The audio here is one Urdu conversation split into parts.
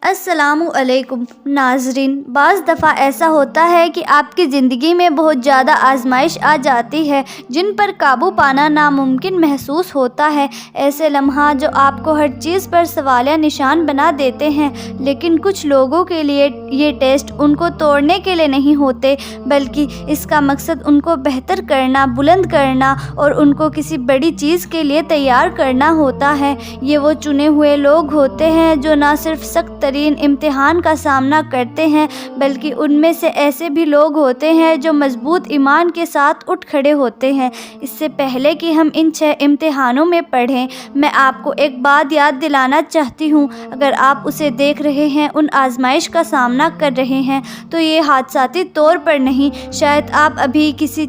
السلام علیکم ناظرین، بعض دفعہ ایسا ہوتا ہے کہ آپ کی زندگی میں بہت زیادہ آزمائش آ جاتی ہے جن پر قابو پانا ناممکن محسوس ہوتا ہے۔ ایسے لمحات جو آپ کو ہر چیز پر سوالیہ نشان بنا دیتے ہیں، لیکن کچھ لوگوں کے لیے یہ ٹیسٹ ان کو توڑنے کے لیے نہیں ہوتے، بلکہ اس کا مقصد ان کو بہتر کرنا، بلند کرنا اور ان کو کسی بڑی چیز کے لیے تیار کرنا ہوتا ہے۔ یہ وہ چنے ہوئے لوگ ہوتے ہیں جو نہ صرف سخت ترین امتحان کا سامنا کرتے ہیں، بلکہ ان میں سے ایسے بھی لوگ ہوتے ہیں جو مضبوط ایمان کے ساتھ اٹھ کھڑے ہوتے ہیں۔ اس سے پہلے کہ ہم ان 6 امتحانوں میں پڑھیں، میں آپ کو ایک بات یاد دلانا چاہتی ہوں۔ اگر آپ اسے دیکھ رہے ہیں، ان آزمائش کا سامنا کر رہے ہیں، تو یہ حادثاتی طور پر نہیں، شاید آپ ابھی کسی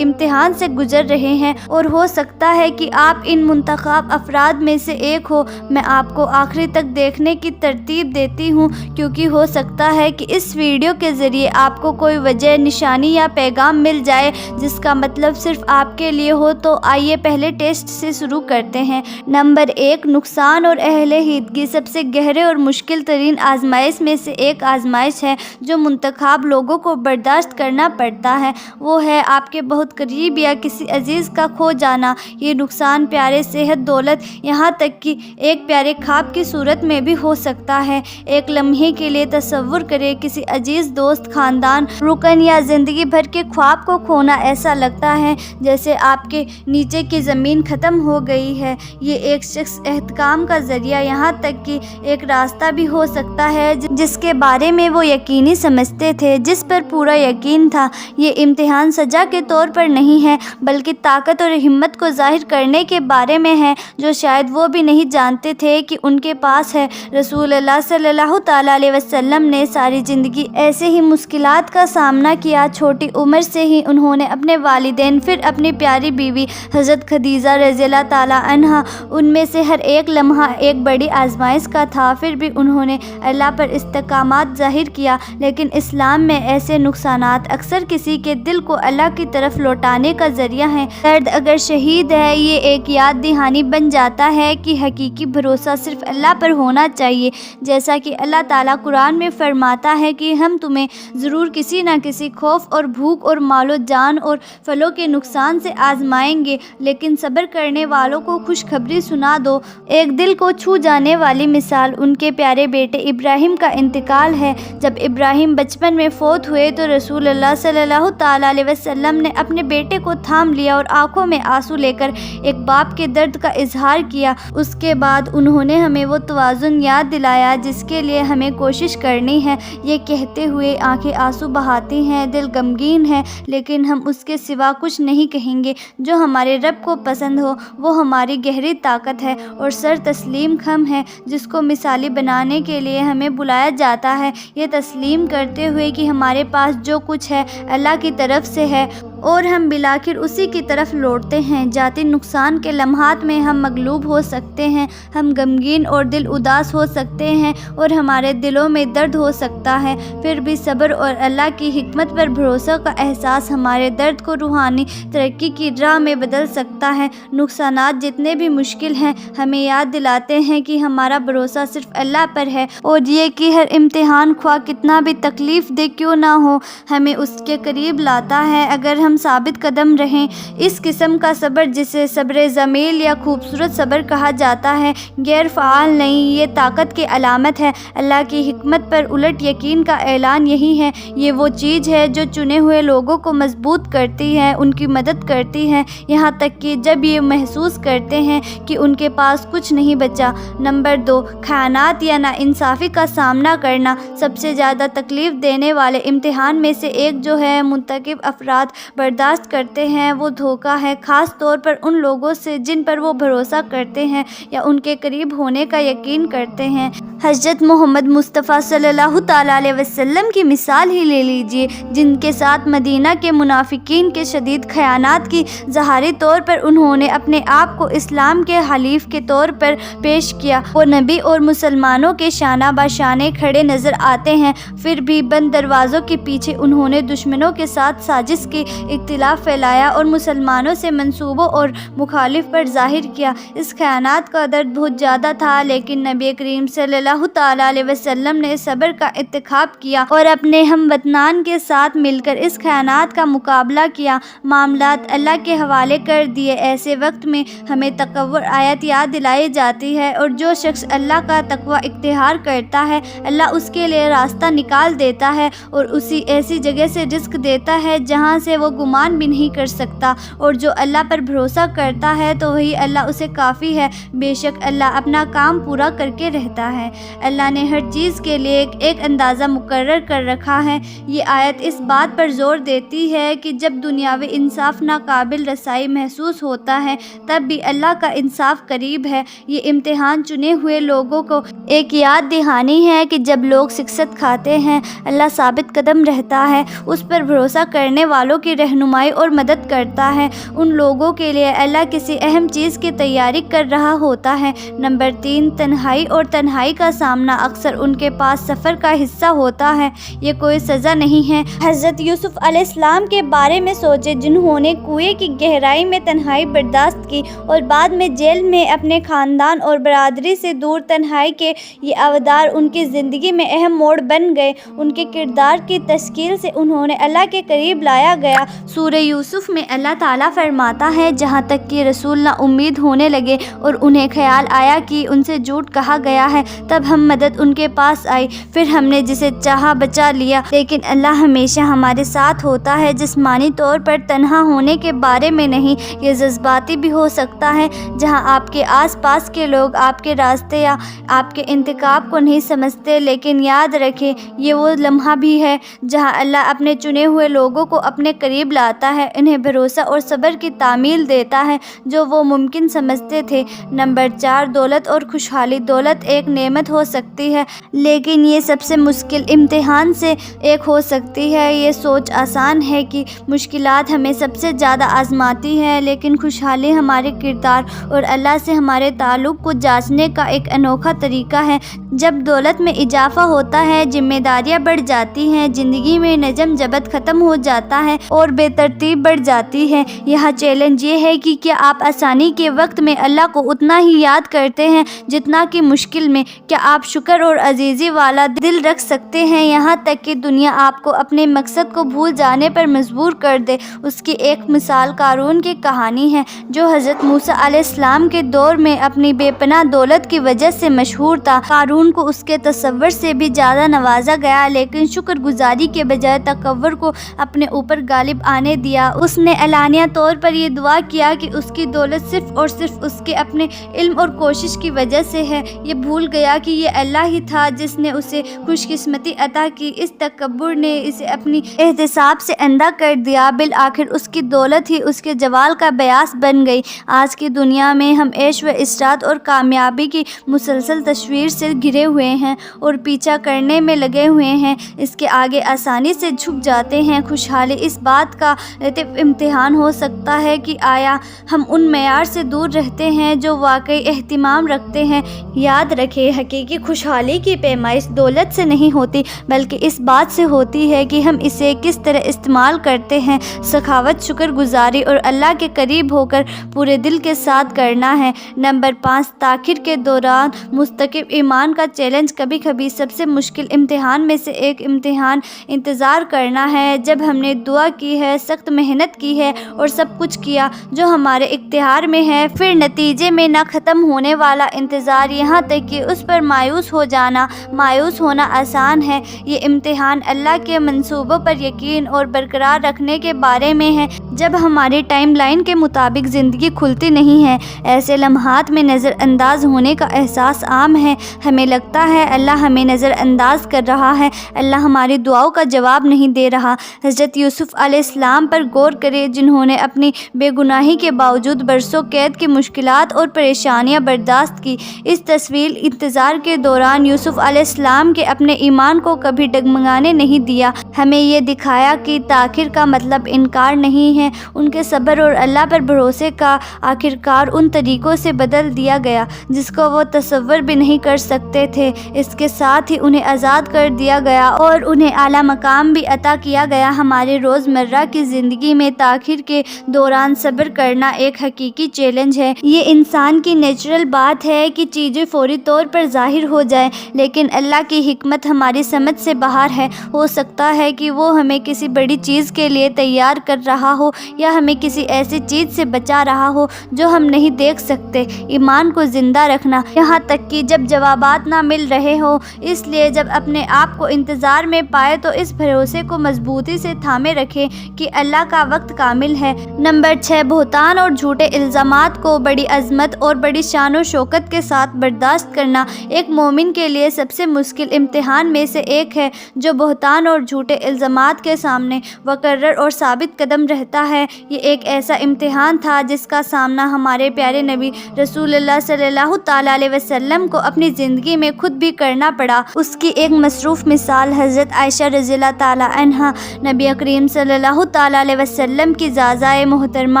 امتحان سے گزر رہے ہیں، اور ہو سکتا ہے کہ آپ ان منتخب افراد میں سے ایک ہو۔ میں آپ کو آخری تک دیکھنے کی ترتیب دیتی ہوں، کیونکہ ہو سکتا ہے کہ اس ویڈیو کے ذریعے آپ کو کوئی وجہ، نشانی یا پیغام مل جائے جس کا مطلب صرف آپ کے لیے ہو۔ تو آئیے پہلے ٹیسٹ سے شروع کرتے ہیں۔ نمبر 1، نقصان اور اہل حیدگی۔ سب سے گہرے اور مشکل ترین آزمائش میں سے ایک آزمائش ہے جو منتخب لوگوں کو برداشت کرنا پڑتا ہے، وہ ہے آپ کے بہت قریب یا کسی عزیز کا کھو جانا۔ یہ نقصان پیارے، صحت، دولت، یہاں تک کہ ایک پیارے خواب کی صورت میں بھی ہو سکتا ہے۔ ایک لمحے کے لیے تصور کریں، کسی عزیز دوست، خاندان رکن یا زندگی بھر کے خواب کو کھونا۔ ایسا لگتا ہے جیسے آپ کے نیچے کی زمین ختم ہو گئی ہے۔ یہ ایک شخص، احتکام کا ذریعہ، یہاں تک کہ ایک راستہ بھی ہو سکتا ہے جس کے بارے میں وہ یقینی سمجھتے تھے، جس پر پورا یقین تھا۔ یہ امتحان سزا کے طور پر نہیں ہے، بلکہ طاقت اور ہمت کو ظاہر کرنے کے بارے میں ہے جو شاید وہ بھی نہیں جانتے تھے کہ ان کے پاس ہے۔ رسول اللہ صلی اللہ تعالیٰ علیہ وسلم نے ساری زندگی ایسے ہی مشکلات کا سامنا کیا۔ چھوٹی عمر سے ہی انہوں نے اپنے والدین، پھر اپنی پیاری بیوی حضرت خدیجہ رضی اللہ تعالیٰ عنہا، ان میں سے ہر ایک لمحہ ایک بڑی آزمائش کا تھا، پھر بھی انہوں نے اللہ پر استقامت ظاہر کیا۔ لیکن اسلام میں ایسے نقصانات اکثر کسی کے دل کو اللہ کی طرف لوٹانے کا ذریعہ ہیں۔ درد اگر شدید ہے، یہ ایک یاد دہانی بن جاتا ہے کہ حقیقی بھروسہ صرف اللہ پر ہونا چاہیے، جیسا کہ اللہ تعالیٰ قرآن میں فرماتا ہے کہ ہم تمہیں ضرور کسی نہ کسی خوف اور بھوک اور مال و جان اور پھلوں کے نقصان سے آزمائیں گے، لیکن صبر کرنے والوں کو خوشخبری سنا دو۔ ایک دل کو چھو جانے والی مثال ان کے پیارے بیٹے ابراہیم کا انتقال ہے۔ جب ابراہیم بچپن میں فوت ہوئے تو رسول اللہ صلی اللہ تعالیٰ علیہ وسلم نے اپنے بیٹے کو تھام لیا اور آنکھوں میں آنسو لے کر ایک باپ کے درد کا اظہار کیا۔ اس کے بعد انہوں نے ہمیں وہ توازن یاد دلایا جس کے لیے ہمیں کوشش کرنی ہے۔ یہ کہتے ہوئے آنکھیں آنسو بہاتی ہیں، دل غمگین ہے، لیکن ہم اس کے سوا کچھ نہیں کہیں گے۔ جو ہمارے رب کو پسند ہو وہ ہماری گہری طاقت ہے اور سر تسلیم خم ہے جس کو مثالی بنانے کے لیے ہمیں بلایا جاتا ہے، یہ تسلیم کرتے ہوئے کہ ہمارے پاس جو کچھ ہے اللہ کی طرف سے ہے اور ہم بالآخر اسی کی طرف لوٹتے ہیں۔ ذاتی نقصان کے لمحات میں ہم مغلوب ہو سکتے ہیں، ہم غمگین اور دل اداس ہو سکتے ہیں اور ہمارے دلوں میں درد ہو سکتا ہے، پھر بھی صبر اور اللہ کی حکمت پر بھروسہ کا احساس ہمارے درد کو روحانی ترقی کی راہ میں بدل سکتا ہے۔ نقصانات جتنے بھی مشکل ہیں ہمیں یاد دلاتے ہیں کہ ہمارا بھروسہ صرف اللہ پر ہے، اور یہ کہ ہر امتحان خواہ کتنا بھی تکلیف دہ کیوں نہ ہو ہمیں اس کے قریب لاتا ہے اگر ہم ثابت قدم رہیں۔ اس قسم کا صبر، جسے صبر جمیل یا خوبصورت صبر کہا جاتا ہے، غیر فعال نہیں، یہ طاقت کی علامت ہے۔ اللہ کی حکمت پر الٹ یقین کا اعلان یہی ہے۔ یہ وہ چیز ہے جو چنے ہوئے لوگوں کو مضبوط کرتی ہے، ان کی مدد کرتی ہے، یہاں تک کہ جب یہ محسوس کرتے ہیں کہ ان کے پاس کچھ نہیں بچا۔ نمبر 2، خیانات یا ناانصافی کا سامنا کرنا۔ سب سے زیادہ تکلیف دینے والے امتحان میں سے ایک جو ہے منتخب افراد برداشت کرتے ہیں وہ دھوکہ ہے، خاص طور پر ان لوگوں سے جن پر وہ بھروسہ کرتے ہیں یا ان کے قریب ہونے کا یقین کرتے ہیں۔ حضرت محمد مصطفیٰ صلی اللہ تعالیٰ علیہ وسلم کی مثال ہی لے لیجئے، جن کے ساتھ مدینہ کے منافقین کے شدید خیانات کی ظاہری طور پر انہوں نے اپنے آپ کو اسلام کے حلیف کے طور پر پیش کیا۔ وہ نبی اور مسلمانوں کے شانہ بشانے کھڑے نظر آتے ہیں، پھر بھی بند دروازوں کے پیچھے انہوں نے دشمنوں کے ساتھ سازش کی۔ اختلاف پھیلایا اور مسلمانوں سے منصوبوں اور مخالف پر ظاہر کیا۔ اس خیانات کا درد بہت زیادہ تھا، لیکن نبی کریم صلی اللہ تعالیٰ علیہ وسلم نے صبر کا انتخاب کیا اور اپنے ہم وطنان کے ساتھ مل کر اس خیانات کا مقابلہ کیا، معاملات اللہ کے حوالے کر دیے۔ ایسے وقت میں ہمیں تکبر آیت یاد دلائی جاتی ہے، اور جو شخص اللہ کا تقوی اختیار کرتا ہے اللہ اس کے لیے راستہ نکال دیتا ہے اور اسی ایسی جگہ سے رزق دیتا ہے جہاں سے وہ گمان بھی نہیں کر سکتا، اور جو اللہ پر بھروسہ کرتا ہے تو وہی اللہ اسے کافی ہے۔ بے شک اللہ اپنا کام پورا کر کے رہتا ہے۔ اللہ نے ہر چیز کے لیے ایک اندازہ مقرر کر رکھا ہے۔ یہ آیت اس بات پر زور دیتی ہے کہ جب دنیاوی انصاف ناقابل رسائی محسوس ہوتا ہے تب بھی اللہ کا انصاف قریب ہے۔ یہ امتحان چنے ہوئے لوگوں کو ایک یاد دہانی ہے کہ جب لوگ شکست کھاتے ہیں اللہ ثابت قدم رہتا ہے، اس پر بھروسہ کرنے والوں کی رہنمائی اور مدد کرتا ہے۔ ان لوگوں کے لیے اللہ کسی اہم چیز کی تیاری کر رہا ہوتا ہے۔ نمبر 3، تنہائی اور تنہائی کا سامنا اکثر ان کے پاس سفر کا حصہ ہوتا ہے، یہ کوئی سزا نہیں ہے۔ حضرت یوسف علیہ السلام کے بارے میں سوچے، جنہوں نے کنویں کی گہرائی میں تنہائی برداشت کی اور بعد میں جیل میں اپنے خاندان اور برادری سے دور تنہائی کے۔ یہ اقدار ان کی زندگی میں اہم موڑ بن گئے۔ ان کے کردار کی تشکیل سے انہوں نے اللہ کے قریب لایا گیا۔ سورہ یوسف میں اللہ تعالیٰ فرماتا ہے، جہاں تک کہ رسول نا امید ہونے لگے اور انہیں خیال آیا کہ ان سے جھوٹ کہا گیا ہے، تب ہم مدد ان کے پاس آئی، پھر ہم نے جسے چاہا بچا لیا۔ لیکن اللہ ہمیشہ ہمارے ساتھ ہوتا ہے، جسمانی طور پر تنہا ہونے کے بارے میں نہیں، یہ جذباتی بھی ہو سکتا ہے، جہاں آپ کے آس پاس کے لوگ آپ کے راستے یا آپ کے انتخاب کو نہیں سمجھتے۔ لیکن یاد رکھیں، یہ وہ لمحہ بھی ہے جہاں اللہ اپنے چنے ہوئے لوگوں کو اپنے قریب لاتا ہے، انہیں بھروسہ اور صبر کی تعمیل دیتا ہے جو وہ ممکن سمجھتے تھے۔ نمبر 4، دولت اور خوشحالی۔ دولت ایک نعمت ہو سکتی ہے، لیکن یہ سب سے مشکل امتحان سے ایک ہو سکتی ہے۔ یہ سوچ آسان ہے کہ مشکلات ہمیں سب سے زیادہ آزماتی ہے، لیکن خوشحالی ہمارے کردار اور اللہ سے ہمارے تعلق کو جانچنے کا ایک انوکھا طریقہ ہے۔ جب دولت میں اضافہ ہوتا ہے، ذمہ داریاں بڑھ جاتی ہیں، زندگی میں نظم ضبط ختم ہو جاتا ہے اور بے ترتیب بڑھ جاتی ہے۔ یہاں چیلنج یہ ہے کہ کیا آپ آسانی کے وقت میں اللہ کو اتنا ہی یاد کرتے ہیں جتنا کہ مشکل میں؟ کیا آپ شکر اور عاجزی والا دل رکھ سکتے ہیں یہاں تک کہ دنیا آپ کو اپنے مقصد کو بھول جانے پر مجبور کر دے؟ اس کی ایک مثال قارون کی کہانی ہے، جو حضرت موسیٰ علیہ السلام کے دور میں اپنی بے پناہ دولت کی وجہ سے مشہور تھا۔ قارون کو اس کے تصور سے بھی زیادہ نوازا گیا، لیکن شکر گزاری کے بجائے تکبر کو اپنے اوپر غالب آنے دیا۔ اس نے اعلانیہ طور پر یہ دعا کیا کہ اس کی دولت صرف اور صرف اس کے اپنے علم اور کوشش کی وجہ سے ہے۔ یہ بھول گیا کہ یہ اللہ ہی تھا جس نے اسے خوش قسمتی عطا کی۔ اس تکبر نے اسے اپنی احتساب سے اندھا کر دیا۔ بالآخر اس کی دولت ہی اس کے زوال کا باعث بن گئی۔ آج کی دنیا میں ہم عیش و عشرت اور کامیابی کی مسلسل تصویر سے گھرے ہوئے ہیں اور پیچھا کرنے میں لگے ہوئے ہیں، اس کے آگے آسانی سے جھک جاتے ہیں۔ خوشحالی اس بات کا لطیف امتحان ہو سکتا ہے کہ آیا ہم ان معیار سے دور رہتے ہیں جو واقعی اہتمام رکھتے ہیں۔ یاد رکھیں، حقیقی خوشحالی کی پیمائش دولت سے نہیں ہوتی، بلکہ اس بات سے ہوتی ہے کہ ہم اسے کس طرح استعمال کرتے ہیں۔ سخاوت، شکر گزاری اور اللہ کے قریب ہو کر پورے دل کے ساتھ کرنا ہے۔ نمبر 5، تاخیر کے دوران مستقیم ایمان کا چیلنج۔ کبھی کبھی سب سے مشکل امتحان میں سے ایک امتحان انتظار کرنا ہے، جب ہم نے دعا کی ہے، سخت محنت کی ہے اور سب کچھ کیا جو ہمارے اختیار میں ہے، پھر نتیجے میں نہ ختم ہونے والا انتظار، یہاں تک کہ اس پر مایوس ہو جانا۔ مایوس ہونا آسان ہے، یہ امتحان اللہ کے منصوبوں پر یقین اور برقرار رکھنے کے بارے میں ہے۔ جب ہماری ٹائم لائن کے مطابق زندگی کھلتی نہیں ہے، ایسے لمحات میں نظر انداز ہونے کا احساس عام ہے۔ ہمیں لگتا ہے اللہ ہمیں نظر انداز کر رہا ہے، اللہ ہماری دعاؤں کا جواب نہیں دے رہا۔ حضرت یوسف علیہ السلام پر غور کریں، جنہوں نے اپنی بے گناہی کے باوجود برسوں قید کی مشکلات اور پریشانیاں برداشت کی۔ اس طویل انتظار کے دوران یوسف علیہ السلام کے اپنے ایمان کو کبھی ڈگمگانے نہیں دیا۔ ہمیں یہ دکھایا کہ تاخیر کا مطلب انکار نہیں ہے۔ ان کے صبر اور اللہ پر بھروسے کا آخرکار ان طریقوں سے بدل دیا گیا جس کو وہ تصور بھی نہیں کر سکتے تھے۔ اس کے ساتھ ہی انہیں آزاد کر دیا گیا اور انہیں اعلیٰ مقام بھی عطا کیا گیا۔ ہمارے روزمرہ روزمرہ کی زندگی میں تاخیر کے دوران صبر کرنا ایک حقیقی چیلنج ہے۔ یہ انسان کی نیچرل بات ہے کہ چیزیں فوری طور پر ظاہر ہو جائیں، لیکن اللہ کی حکمت ہماری سمجھ سے باہر ہے۔ ہو سکتا ہے کہ وہ ہمیں کسی بڑی چیز کے لیے تیار کر رہا ہو یا ہمیں کسی ایسی چیز سے بچا رہا ہو جو ہم نہیں دیکھ سکتے۔ ایمان کو زندہ رکھنا، یہاں تک کہ جب جوابات نہ مل رہے ہوں۔ اس لیے جب اپنے آپ کو انتظار میں پائے تو اس بھروسے کو مضبوطی سے تھامے رکھیں کہ اللہ کا وقت کامل ہے۔ نمبر 6، بہتان اور جھوٹے الزامات کو بڑی عظمت اور بڑی شان و شوکت کے ساتھ برداشت کرنا ایک مومن کے لیے سب سے مشکل امتحان میں سے ایک ہے، جو بہتان اور جھوٹے الزامات کے سامنے مقرر اور ثابت قدم رہتا ہے۔ یہ ایک ایسا امتحان تھا جس کا سامنا ہمارے پیارے نبی رسول اللہ صلی اللہ تعالیٰ علیہ وسلم کو اپنی زندگی میں خود بھی کرنا پڑا۔ اس کی ایک مصروف مثال حضرت عائشہ رضی اللہ تعالیٰ عنہا، نبی کریم صلی اللہ تعالیٰ علیہ وسلم کی زازائے محترمہ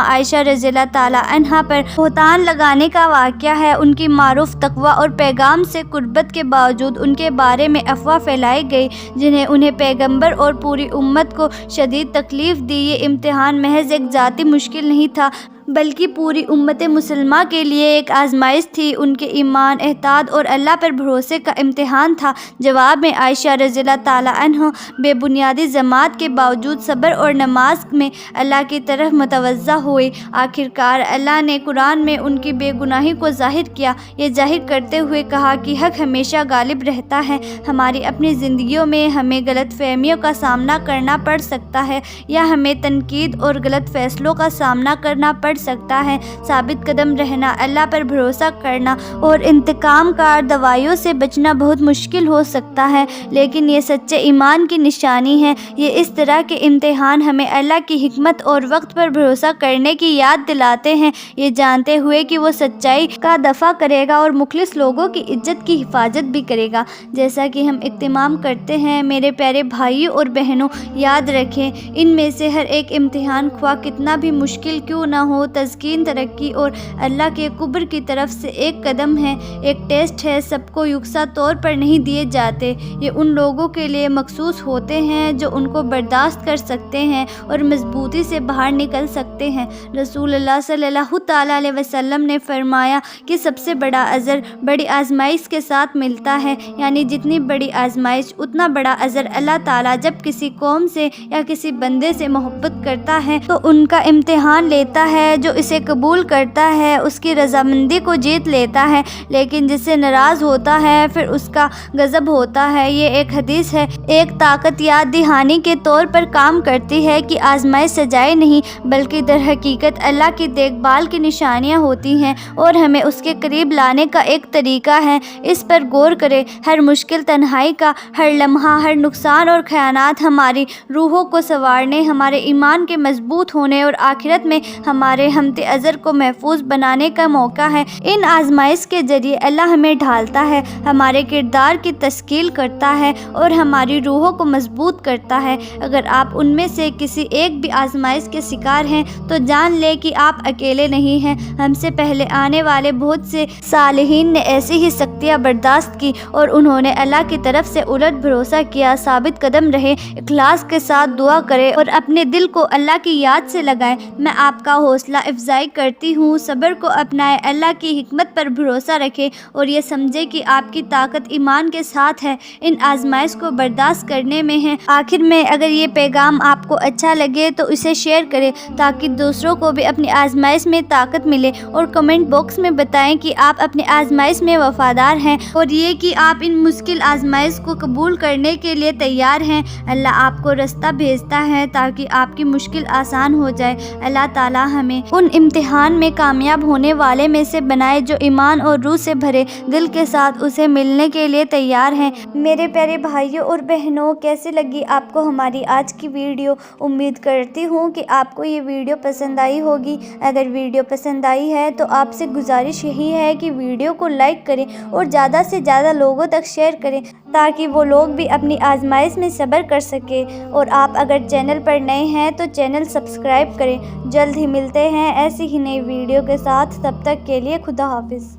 عائشہ رضی اللہ تعالیٰ عنہا پر بہتان لگانے کا واقعہ ہے۔ ان کی معروف تقوی اور پیغام سے قربت کے باوجود ان کے بارے میں افواہ پھیلائی گئی، جنہیں انہیں پیغمبر اور پوری امت کو شدید تکلیف دی۔ یہ امتحان محض ایک ذاتی مشکل نہیں تھا، بلکہ پوری امت مسلمہ کے لیے ایک آزمائش تھی۔ ان کے ایمان، احتیاط اور اللہ پر بھروسے کا امتحان تھا۔ جواب میں عائشہ رضی اللہ تعالیٰ عنہا بے بنیادی ذمات کے باوجود صبر اور نماز میں اللہ کی طرف متوجہ ہوئی۔ آخرکار اللہ نے قرآن میں ان کی بے گناہی کو ظاہر کیا، یہ ظاہر کرتے ہوئے کہا کہ حق ہمیشہ غالب رہتا ہے۔ ہماری اپنی زندگیوں میں ہمیں غلط فہمیوں کا سامنا کرنا پڑ سکتا ہے، یا ہمیں تنقید اور غلط فیصلوں کا سامنا کرنا پڑ سکتا ہے۔ ثابت قدم رہنا، اللہ پر بھروسہ کرنا اور انتقام کار دوائیوں سے بچنا بہت مشکل ہو سکتا ہے، لیکن یہ سچے ایمان کی نشانی ہے۔ یہ اس طرح کے امتحان ہمیں اللہ کی حکمت اور وقت پر بھروسہ کرنے کی یاد دلاتے ہیں، یہ جانتے ہوئے کہ وہ سچائی کا دفاع کرے گا اور مخلص لوگوں کی عزت کی حفاظت بھی کرے گا۔ جیسا کہ ہم اہتمام کرتے ہیں، میرے پیارے بھائیوں اور بہنوں، یاد رکھیں ان میں سے ہر ایک امتحان خواہ کتنا بھی مشکل کیوں نہ ہو، تسکین، ترقی اور اللہ کے قرب کی طرف سے ایک قدم ہے، ایک ٹیسٹ ہے۔ سب کو یکساں طور پر نہیں دیے جاتے، یہ ان لوگوں کے لیے مخصوص ہوتے ہیں جو ان کو برداشت کر سکتے ہیں اور مضبوطی سے باہر نکل سکتے ہیں۔ رسول اللہ صلی اللہ تعالیٰ علیہ وسلم نے فرمایا کہ سب سے بڑا اجر بڑی آزمائش کے ساتھ ملتا ہے، یعنی جتنی بڑی آزمائش اتنا بڑا اجر۔ اللہ تعالیٰ جب کسی قوم سے یا کسی بندے سے محبت کرتا ہے تو ان کا امتحان لیتا ہے، جو اسے قبول کرتا ہے اس کی رضامندی کو جیت لیتا ہے، لیکن جس سے ناراض ہوتا ہے پھر اس کا غضب ہوتا ہے۔ یہ ایک حدیث ہے، ایک طاقت یاد دہانی کے طور پر کام کرتی ہے کہ آزمائش سجائے نہیں بلکہ در حقیقت اللہ کی دیکھ بھال کی نشانیاں ہوتی ہیں اور ہمیں اس کے قریب لانے کا ایک طریقہ ہے۔ اس پر غور کریں، ہر مشکل، تنہائی کا ہر لمحہ، ہر نقصان اور خیانات ہماری روحوں کو سنوارنے، ہمارے ایمان کے مضبوط ہونے اور آخرت میں ہمارے ہمت اجر کو محفوظ بنانے کا موقع ہے۔ ان آزمائش کے ذریعے اللہ ہمیں ڈھالتا ہے، ہمارے کردار کی تشکیل کرتا ہے اور ہماری روحوں کو مضبوط کرتا ہے۔ اگر آپ ان میں سے کسی ایک بھی آزمائش کے شکار ہیں تو جان لیں کہ آپ اکیلے نہیں ہیں۔ ہم سے پہلے آنے والے بہت سے صالحین نے ایسی ہی سختیاں برداشت کی اور انہوں نے اللہ کی طرف سے الٹ بھروسہ کیا۔ ثابت قدم رہیں، اخلاص کے ساتھ دعا کریں اور اپنے دل کو اللہ کی یاد سے لگائیں۔ میں آپ کا حوصلہ افزائی کرتی ہوں، صبر کو اپنائیں، اللہ کی حکمت پر بھروسہ رکھیں اور یہ سمجھیں کہ آپ کی طاقت ایمان کے ساتھ ہے، ان آزمائش کو برداشت کرنے میں ہے۔ آخر میں اگر یہ پیغام آپ کو اچھا لگے تو اسے شیئر کریں تاکہ دوسروں کو بھی اپنی آزمائش میں طاقت ملے، اور کمنٹ باکس میں بتائیں کہ آپ اپنی آزمائش میں وفادار ہیں اور یہ کہ آپ ان مشکل آزمائش کو قبول کرنے کے لیے تیار ہیں۔ اللہ آپ کو راستہ بھیجتا ہے تاکہ آپ کی مشکل آسان ہو جائے۔ اللہ تعالیٰ ہمیں ان امتحان میں کامیاب ہونے والے میں سے بنائے جو ایمان اور روح سے بھرے دل کے ساتھ اسے ملنے کے لیے تیار ہیں۔ میرے پیارے بھائیوں اور بہنوں، کیسی لگی آپ کو ہماری آج کی ویڈیو؟ امید کرتی ہوں کہ آپ کو یہ ویڈیو پسند آئی ہوگی۔ اگر ویڈیو پسند آئی ہے تو آپ سے گزارش یہی ہے کہ ویڈیو کو لائک کریں اور زیادہ سے زیادہ لوگوں تک شیئر کریں تاکہ وہ لوگ بھی اپنی آزمائش میں صبر کر سکیں۔ اور آپ اگر چینل پر نئے ہیں تو چینل سبسکرائب کریں۔ جلد ہی ملتے ہیں ایسی ہی نئی ویڈیو کے ساتھ، تب تک کے لیے خدا حافظ۔